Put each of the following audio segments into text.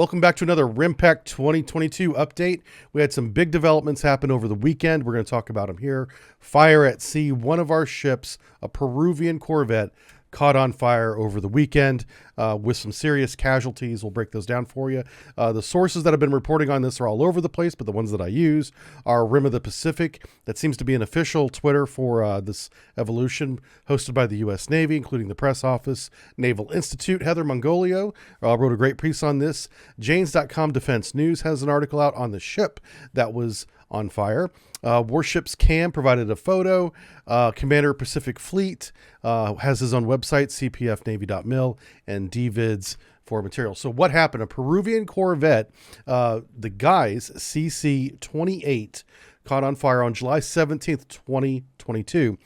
Welcome back to another RIMPAC 2022 update. We had some big developments happen over the weekend. We're going to talk about them here. Fire at sea. One of our ships, a Peruvian Corvette, caught on fire over the weekend with some serious casualties. We'll break those down for you. The sources that have been reporting on this are all over the place, but the ones that I use are Rim of the Pacific. That seems to be an official Twitter for this evolution, hosted by the U.S. Navy, including the press office. Naval Institute, Heather Mongolio wrote a great piece on this. Janes.com Defense News has an article out on the ship that was on fire. Warships Cam provided a photo. Commander Pacific Fleet has his own website, cpfnavy.mil, and DVids for material. So what happened? A Peruvian Corvette, the guys, CC-28, caught on fire on July 17th, 2022.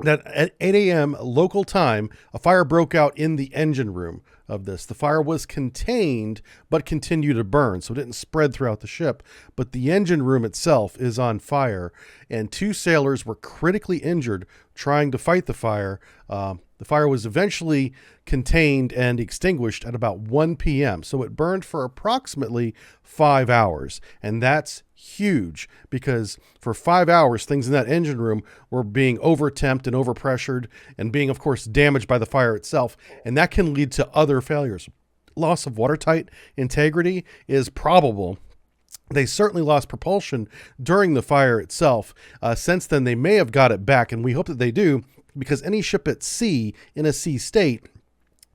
That at 8 a.m. local time, a fire broke out in the engine room of this. The fire was contained, but continued to burn, so it didn't spread throughout the ship. But the engine room itself is on fire, and 2 sailors were critically injured trying to fight the fire. The fire was eventually contained and extinguished at about 1 p.m., so it burned for approximately 5 hours, and that's huge because for 5 hours things in that engine room were being over-temped and overpressured and being, of course, damaged by the fire itself, and that can lead to other failures. Loss of watertight integrity is probable. They certainly lost propulsion during the fire itself. Since then, they may have got it back, and we hope that they do, because any ship at sea in a sea state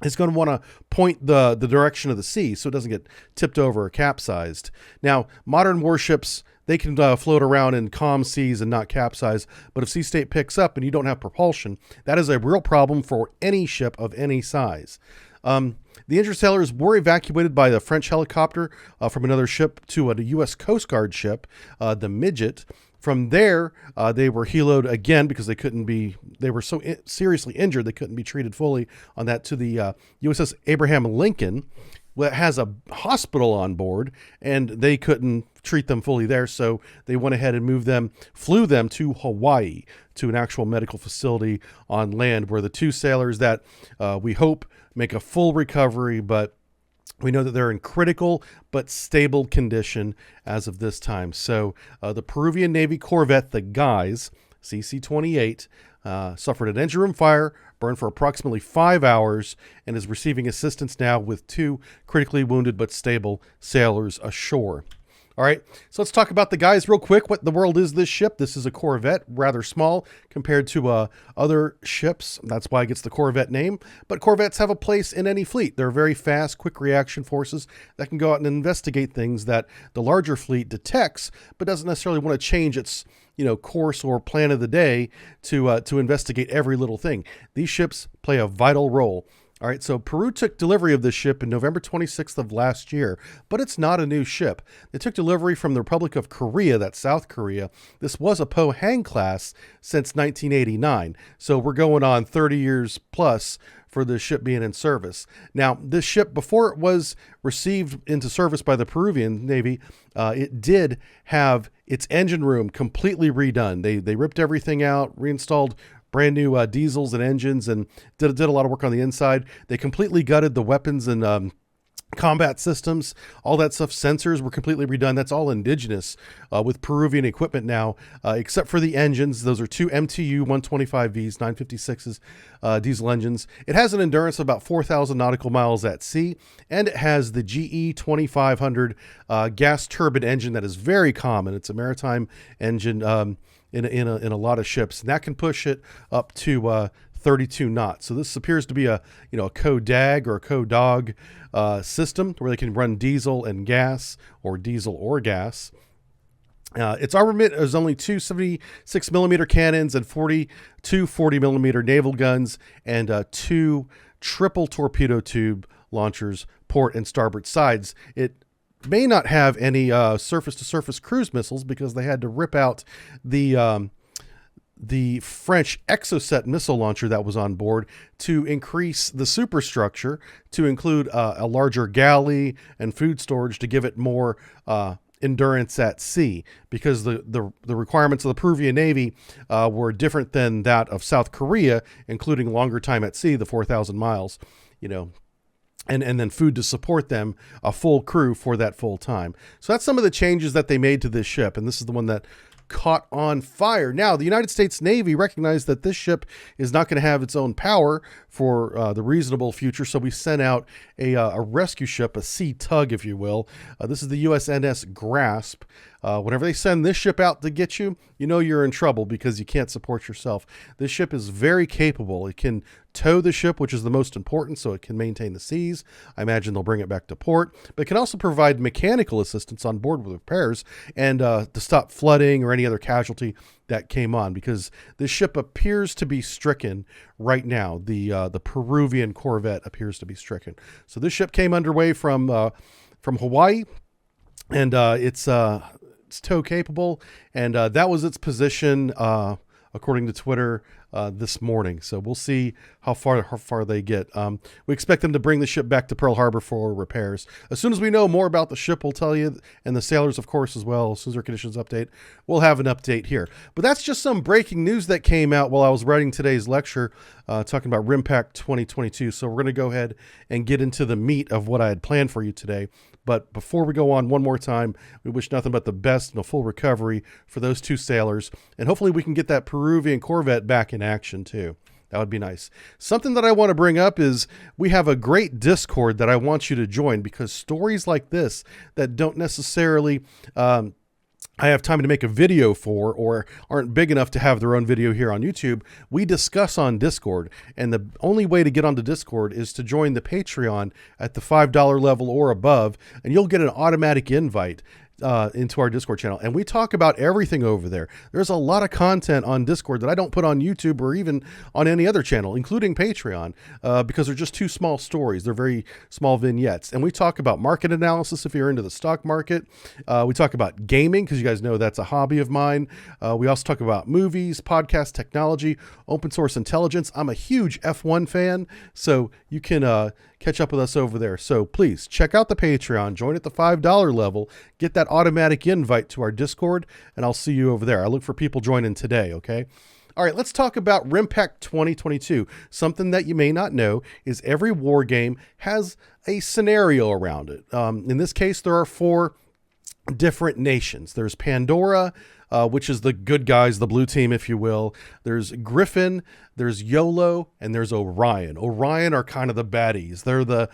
is going to want to point the direction of the sea so it doesn't get tipped over or capsized. Now, modern warships, they can float around in calm seas and not capsize, but if sea state picks up and you don't have propulsion, that is a real problem for any ship of any size. The injured sailors were evacuated by the French helicopter from another ship to a U.S. Coast Guard ship, the Midget. From there, they were heloed again because they were so seriously injured they couldn't be treated fully on that, to the USS Abraham Lincoln, that has a hospital on board, and they couldn't treat them fully there, so they went ahead and flew them to Hawaii, to an actual medical facility on land, where the 2 sailors that we hope make a full recovery, but we know that they're in critical but stable condition as of this time. So the Peruvian Navy Corvette, the guys, CC-28, suffered an engine room fire, burned for approximately 5 hours, and is receiving assistance now with 2 critically wounded but stable sailors ashore. All right, so let's talk about the guys real quick. What in the world is this ship? This is a Corvette, rather small compared to other ships. That's why it gets the Corvette name. But Corvettes have a place in any fleet. They're very fast, quick reaction forces that can go out and investigate things that the larger fleet detects, but doesn't necessarily want to change its course or plan of the day to investigate every little thing. These ships play a vital role. All right, so Peru took delivery of this ship in November 26th of last year, but it's not a new ship. They took delivery from the Republic of Korea, that's South Korea. This was a Pohang class since 1989, so we're going on 30 years plus for this ship being in service. Now, this ship, before it was received into service by the Peruvian Navy, it did have its engine room completely redone. They ripped everything out, reinstalled brand new diesels and engines, and did a lot of work on the inside. They completely gutted the weapons and combat systems, all that stuff. Sensors were completely redone. That's all indigenous with Peruvian equipment now, except for the engines. Those are 2 MTU 125Vs, 956s diesel engines. It has an endurance of about 4,000 nautical miles at sea, and it has the GE 2500 gas turbine engine that is very common. It's a maritime engine in a lot of ships, and that can push it up to 32 knots. So this appears to be a co-dag or a co-dog system where they can run diesel and gas, or diesel or gas. Its armament is only 2 76 millimeter cannons and 42 40 millimeter naval guns, and 2 triple torpedo tube launchers, port and starboard sides. It may not have any surface-to-surface cruise missiles because they had to rip out the French Exocet missile launcher that was on board to increase the superstructure to include a larger galley and food storage to give it more endurance at sea, because the requirements of the Peruvian Navy were different than that of South Korea, including longer time at sea, the 4,000 miles, and then food to support them, a full crew for that full time. So that's some of the changes that they made to this ship, and this is the one that caught on fire. Now, the United States Navy recognized that this ship is not going to have its own power for the reasonable future, so we sent out a rescue ship, a sea tug, if you will. This is the USNS Grasp. Whenever they send this ship out to get you, you know you're in trouble because you can't support yourself. This ship is very capable. It can tow the ship, which is the most important, so it can maintain the seas. I imagine they'll bring it back to port, but it can also provide mechanical assistance on board with repairs and to stop flooding or any other casualty that came on, because this ship appears to be stricken right now. The Peruvian Corvette appears to be stricken. So this ship came underway from Hawaii, and it's tow capable, and that was its position according to Twitter this morning. So we'll see how far they get. We expect them to bring the ship back to Pearl Harbor for repairs. As soon as we know more about the ship, we'll tell you, and the sailors, of course, as well. As soon as our conditions update, we'll have an update here. But that's just some breaking news that came out while I was writing today's lecture, talking about RIMPAC 2022. So we're going to go ahead and get into the meat of what I had planned for you today. But before we go on, one more time, we wish nothing but the best and a full recovery for those two sailors. And hopefully we can get that Peruvian Corvette back in action too. That would be nice. Something that I want to bring up is we have a great Discord that I want you to join, because stories like this that don't necessarily I have time to make a video for, or aren't big enough to have their own video here on YouTube, we discuss on Discord. And the only way to get onto Discord is to join the Patreon at the $5 level or above, and you'll get an automatic invite into our Discord channel. And we talk about everything over there. There's a lot of content on Discord that I don't put on YouTube or even on any other channel, including Patreon, because they're just too small stories. They're very small vignettes. And we talk about market analysis if you're into the stock market. We talk about gaming, because you guys know that's a hobby of mine. We also talk about movies, podcast technology, open source intelligence. I'm a huge F1 fan, so you can catch up with us over there. So please check out the Patreon, join at the $5 level, get that automatic invite to our Discord, and I'll see you over there. I look for people joining today, okay? All right, let's talk about RIMPAC 2022. Something that you may not know is every war game has a scenario around it. In this case, there are 4 different nations. There's Pandora, which is the good guys, the blue team, if you will. There's Griffin, there's YOLO, and there's Orion. Orion are kind of the baddies. They're the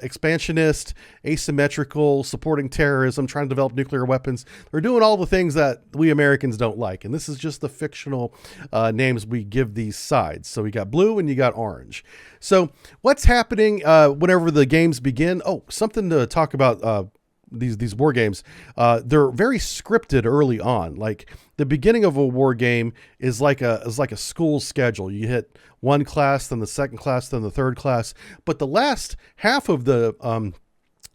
expansionist, asymmetrical, supporting terrorism, trying to develop nuclear weapons. They're doing all the things that we Americans don't like. And this is just the fictional names we give these sides. So we got blue and you got orange. So what's happening whenever the games begin? Oh, something to talk about these war games. They're very scripted early on. Like the beginning of a war game is like a school schedule. You hit one class, then the second class, then the third class. But the last half of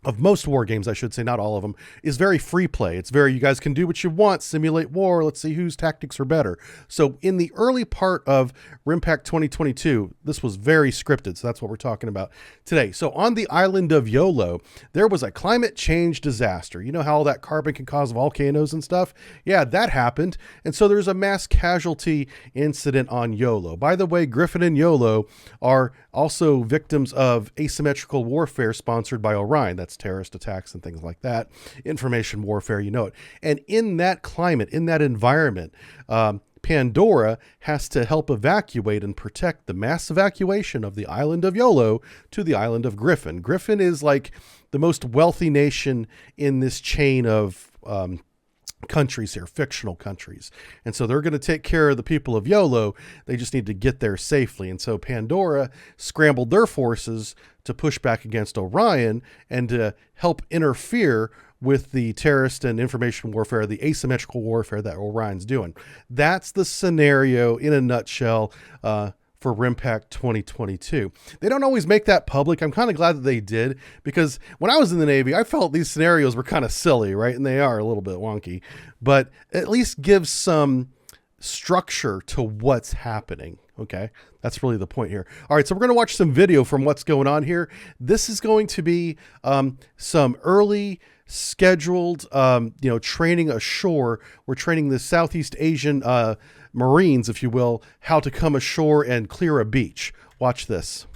of most war games, I should say, not all of them, is very free play. It's very, you guys can do what you want, simulate war, let's see whose tactics are better. So in the early part of RIMPAC 2022, this was very scripted, so that's what we're talking about today. So on the island of YOLO, there was a climate change disaster. You know how all that carbon can cause volcanoes and stuff? Yeah, that happened. And so there's a mass casualty incident on YOLO. By the way, Griffin and YOLO are also victims of asymmetrical warfare sponsored by Orion. That's terrorist attacks and things like that. Information warfare, you know it. And in that climate, in that environment, Pandora has to help evacuate and protect the mass evacuation of the island of YOLO to the island of Griffin. Griffin is like the most wealthy nation in this chain of countries here, fictional countries. And so they're going to take care of the people of YOLO. They just need to get there safely. And so Pandora scrambled their forces to push back against Orion and to help interfere with the terrorist and information warfare, the asymmetrical warfare that Orion's doing. That's the scenario in a nutshell for RIMPAC 2022. They don't always make that public. I'm kind of glad that they did, because when I was in the Navy, I felt these scenarios were kind of silly, right? And they are a little bit wonky, but at least gives some structure to what's happening. Okay, that's really the point here. All right, so we're going to watch some video from what's going on here. This is going to be some early scheduled, training ashore. We're training the Southeast Asian Marines, if you will, how to come ashore and clear a beach. Watch this.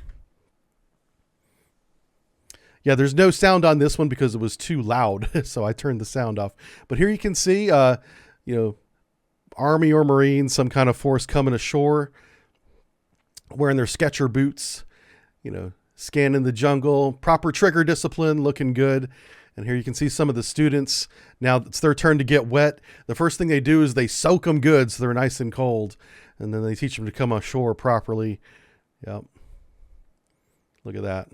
Yeah, there's no sound on this one because it was too loud, so I turned the sound off. But here you can see, Army or Marine, some kind of force coming ashore, wearing their Sketcher boots, scanning the jungle, proper trigger discipline, looking good. And here you can see some of the students. Now it's their turn to get wet. The first thing they do is they soak them good so they're nice and cold. And then they teach them to come ashore properly. Yep. Look at that.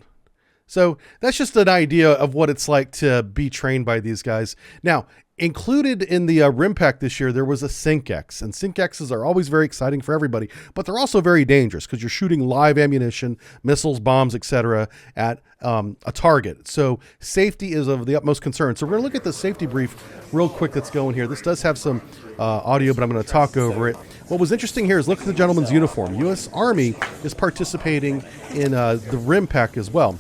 So that's just an idea of what it's like to be trained by these guys. Now, included in the RIMPAC this year, there was a SINKEX. And SINKEXs are always very exciting for everybody, but they're also very dangerous because you're shooting live ammunition, missiles, bombs, etc. at a target. So safety is of the utmost concern. So we're going to look at the safety brief real quick that's going here. This does have some audio, but I'm going to talk over it. What was interesting here is look at the gentleman's uniform. U.S. Army is participating in the RIMPAC as well.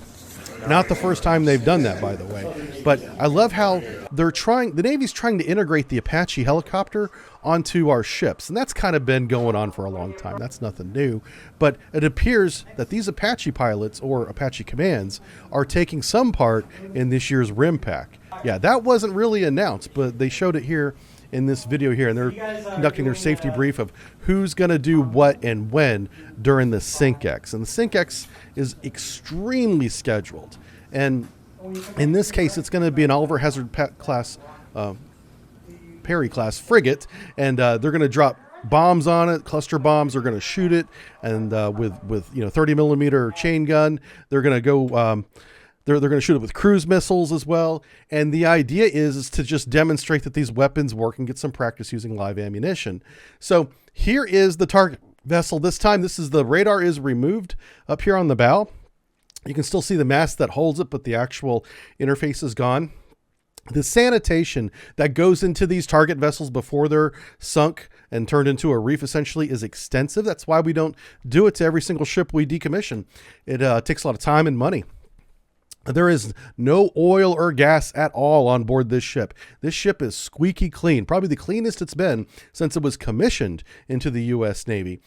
Not the first time they've done that, by the way. But I love how the Navy's trying to integrate the Apache helicopter onto our ships. And that's kind of been going on for a long time. That's nothing new. But it appears that these Apache pilots or Apache commands are taking some part in this year's RIMPAC. Yeah, that wasn't really announced, but they showed it here in this video here, and they're conducting their safety brief of who's going to do what and when during the SINKEX. And the SINKEX is extremely scheduled. And in this case, it's going to be an Oliver Hazard class, Perry class frigate, and they're going to drop bombs on it, cluster bombs. They're going to shoot it, and with 30 millimeter chain gun, they're going to go. They're going to shoot it with cruise missiles as well. And the idea is to just demonstrate that these weapons work and get some practice using live ammunition. So here is the target vessel. This time, the radar is removed up here on the bow. You can still see the mast that holds it, but the actual interface is gone. The sanitation that goes into these target vessels before they're sunk and turned into a reef essentially is extensive. That's why we don't do it to every single ship we decommission. It takes a lot of time and money. There is no oil or gas at all on board this ship. This ship is squeaky clean, probably the cleanest it's been since it was commissioned into the U.S. Navy.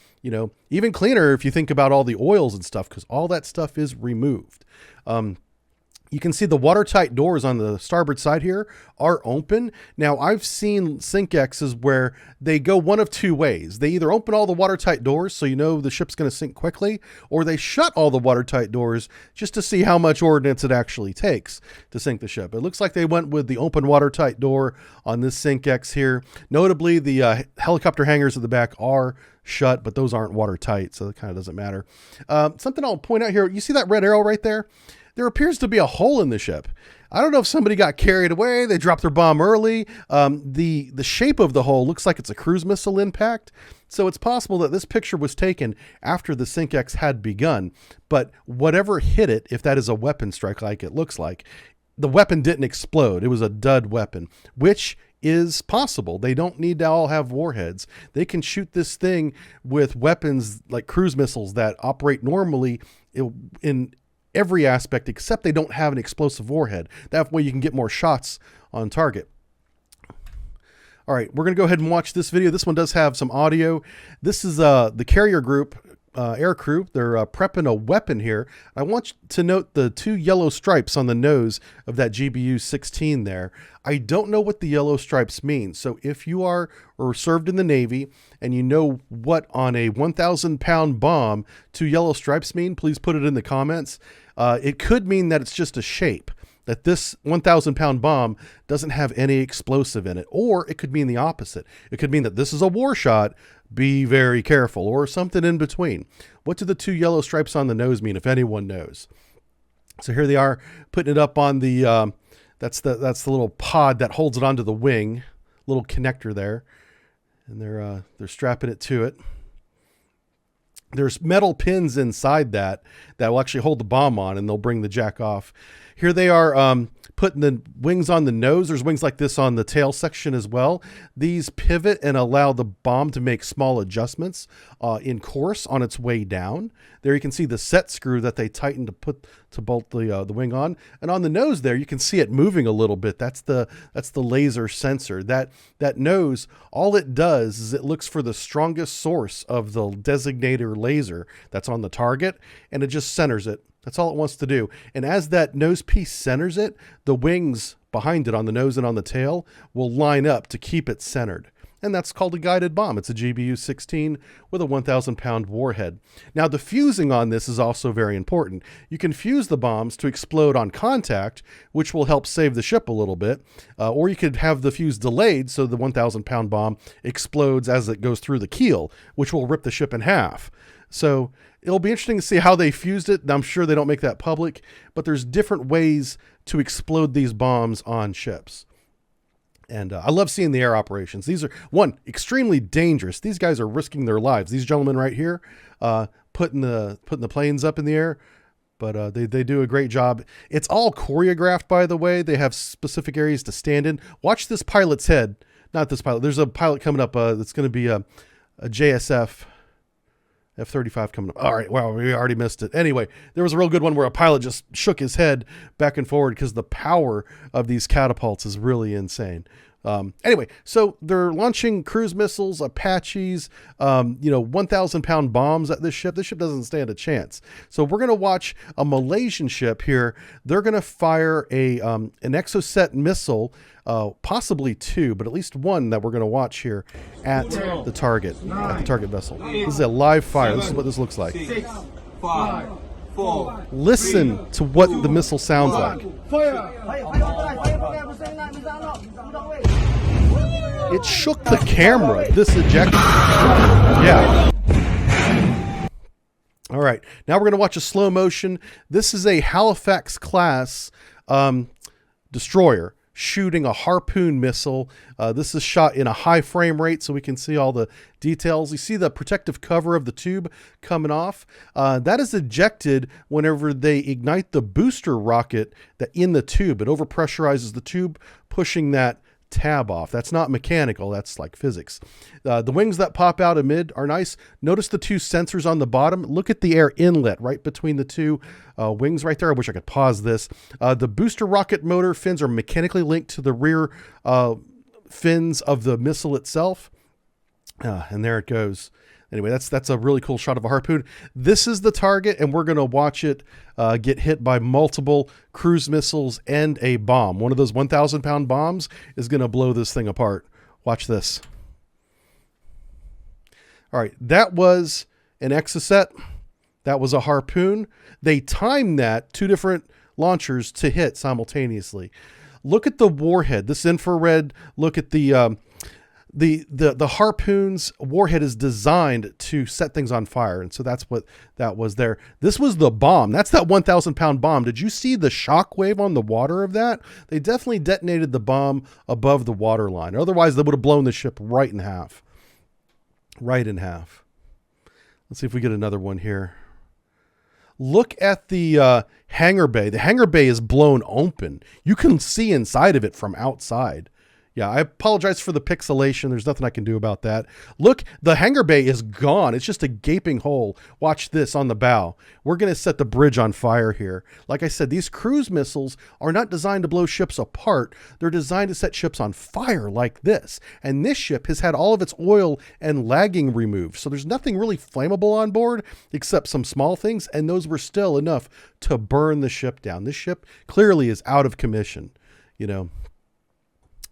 Even cleaner if you think about all the oils and stuff, because all that stuff is removed. You can see the watertight doors on the starboard side here are open. Now, I've seen SINKEXs where they go one of two ways. They either open all the watertight doors so you know the ship's going to sink quickly, or they shut all the watertight doors just to see how much ordnance it actually takes to sink the ship. It looks like they went with the open watertight door on this SINKEX here. Notably, the helicopter hangars at the back are shut, but those aren't watertight, so it kind of doesn't matter. Something I'll point out here, you see that red arrow right there? There appears to be a hole in the ship. I don't know if somebody got carried away. They dropped their bomb early. The shape of the hole looks like it's a cruise missile impact. So it's possible that this picture was taken after the SINKEX had begun. But whatever hit it, if that is a weapon strike like it looks like, the weapon didn't explode. It was a dud weapon, which is possible. They don't need to all have warheads. They can shoot this thing with weapons like cruise missiles that operate normally in every aspect, except they don't have an explosive warhead. That way you can get more shots on target. All right, we're going to go ahead and watch this video. This one does have some audio. This is the carrier group, air crew. They're prepping a weapon here. I want you to note the two yellow stripes on the nose of that GBU 16 there. I don't know what the yellow stripes mean. So if you are or served in the Navy and you know what on a 1,000-pound bomb two yellow stripes mean, please put it in the comments. It could mean that it's just a shape, that this 1,000-pound bomb doesn't have any explosive in it. Or it could mean the opposite. It could mean that this is a war shot, be very careful, or something in between. What do the two yellow stripes on the nose mean, if anyone knows? So here they are putting it up on the, that's the little pod that holds it onto the wing, little connector there. And they're strapping it to it. There's metal pins inside that will actually hold the bomb on, and they'll bring the jack off. Here they are putting the wings on the nose. There's wings like this on the tail section as well. These pivot and allow the bomb to make small adjustments in course on its way down. There you can see the set screw that they tighten to bolt the wing on. And on the nose there, you can see it moving a little bit. That's the laser sensor. That nose, all it does is it looks for the strongest source of the designator laser that's on the target, and it just centers it That's all it wants to do. And as that nose piece centers it, the wings behind it on the nose and on the tail will line up to keep it centered. And that's called a guided bomb. It's a GBU-16 with a 1,000-pound warhead. Now, the fusing on this is also very important. You can fuse the bombs to explode on contact, which will help save the ship a little bit. Or you could have the fuse delayed so the 1,000-pound bomb explodes as it goes through the keel, which will rip the ship in half. So it'll be interesting to see how they fused it. I'm sure they don't make that public, but there's different ways to explode these bombs on ships. And I love seeing the air operations. These are, one, extremely dangerous. These guys are risking their lives. These gentlemen right here, putting the planes up in the air, but they do a great job. It's all choreographed, by the way. They have specific areas to stand in. Watch this pilot's head. Not this pilot. There's a pilot coming up that's going to be a JSF F-35 coming up. All right, wow, we already missed it. Anyway, there was a real good one where a pilot just shook his head back and forward because the power of these catapults is really insane. Anyway, so they're launching cruise missiles, Apaches, 1,000-pound bombs at this ship. This ship doesn't stand a chance. So we're going to watch a Malaysian ship here. They're going to fire an Exocet missile, possibly two, but at least one that we're going to watch here at the target vessel. This is a live fire. This is what this looks like. 6, 5, 4. Listen to what the missile sounds like. It shook the camera, this ejection. Yeah. All right, now we're going to watch a slow motion. This is a Halifax class destroyer shooting a Harpoon missile. This is shot in a high frame rate so we can see all the details. You see the protective cover of the tube coming off. That is ejected whenever they ignite the booster rocket that in the tube. It overpressurizes the tube, pushing that tab off. That's not mechanical, that's like physics. The wings that pop out amid are nice. Notice the two sensors on the bottom. Look at the air inlet right between the two wings right there. I wish I could pause this. The booster rocket motor fins are mechanically linked to the rear fins of the missile itself. And there it goes. Anyway, that's a really cool shot of a Harpoon. This is the target, and we're going to watch it get hit by multiple cruise missiles and a bomb. One of those 1,000-pound bombs is going to blow this thing apart. Watch this. All right, that was an Exocet. That was a Harpoon. They timed that, two different launchers to hit simultaneously. Look at the warhead. This infrared, look at the Harpoon's warhead is designed to set things on fire. And so that's what that was there. This was the bomb. That's that 1,000-pound bomb. Did you see the shock wave on the water of that? They definitely detonated the bomb above the water line. Otherwise, they would have blown the ship right in half. Right in half. Let's see if we get another one here. Look at the hangar bay. The hangar bay is blown open. You can see inside of it from outside. Yeah, I apologize for the pixelation. There's nothing I can do about that. Look, the hangar bay is gone. It's just a gaping hole. Watch this on the bow. We're going to set the bridge on fire here. Like I said, these cruise missiles are not designed to blow ships apart. They're designed to set ships on fire like this. And this ship has had all of its oil and lagging removed. So there's nothing really flammable on board except some small things. And those were still enough to burn the ship down. This ship clearly is out of commission, you know.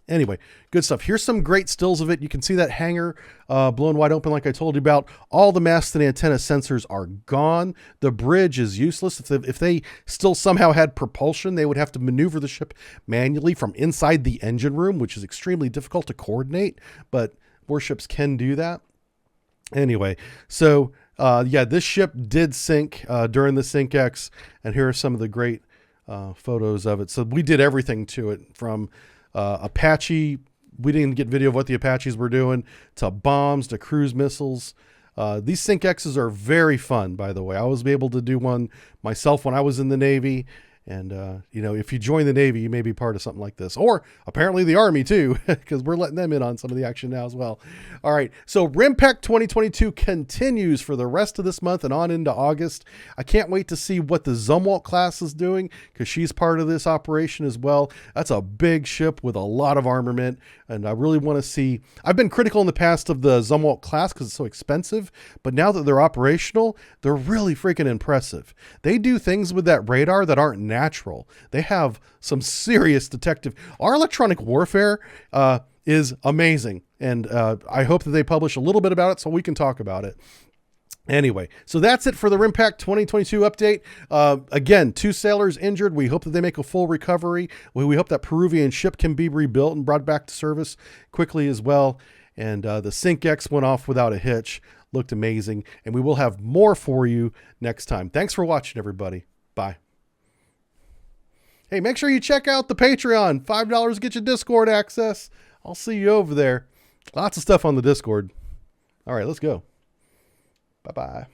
Anyway, good stuff. Here's some great stills of it. You can see that hangar blown wide open like I told you about. All the mast and antenna sensors are gone. The bridge is useless. If they still somehow had propulsion, they would have to maneuver the ship manually from inside the engine room, which is extremely difficult to coordinate, but warships can do that. Anyway, so yeah, this ship did sink during the SINKEX, and here are some of the great photos of it. So we did everything to it from Apache, we didn't get video of what the Apaches were doing, to bombs, to cruise missiles. These SINKEXs are very fun, by the way. I was able to do one myself when I was in the Navy, And, you know, if you join the Navy, you may be part of something like this, or apparently the Army too, because we're letting them in on some of the action now as well. All right. So RIMPAC 2022 continues for the rest of this month and on into August. I can't wait to see what the Zumwalt class is doing, because she's part of this operation as well. That's a big ship with a lot of armament. And I really want to see, I've been critical in the past of the Zumwalt class because it's so expensive, but now that they're operational, they're really freaking impressive. They do things with that radar that aren't natural. They have some serious detective. Our electronic warfare is amazing. And I hope that they publish a little bit about it so we can talk about it. Anyway, so that's it for the RIMPAC 2022 update. Again, 2 sailors injured. We hope that they make a full recovery. We hope that Peruvian ship can be rebuilt and brought back to service quickly as well. And the SINKEX went off without a hitch. Looked amazing. And we will have more for you next time. Thanks for watching, everybody. Bye. Hey, make sure you check out the Patreon. $5 get you Discord access. I'll see you over there. Lots of stuff on the Discord. All right, let's go. Bye-bye.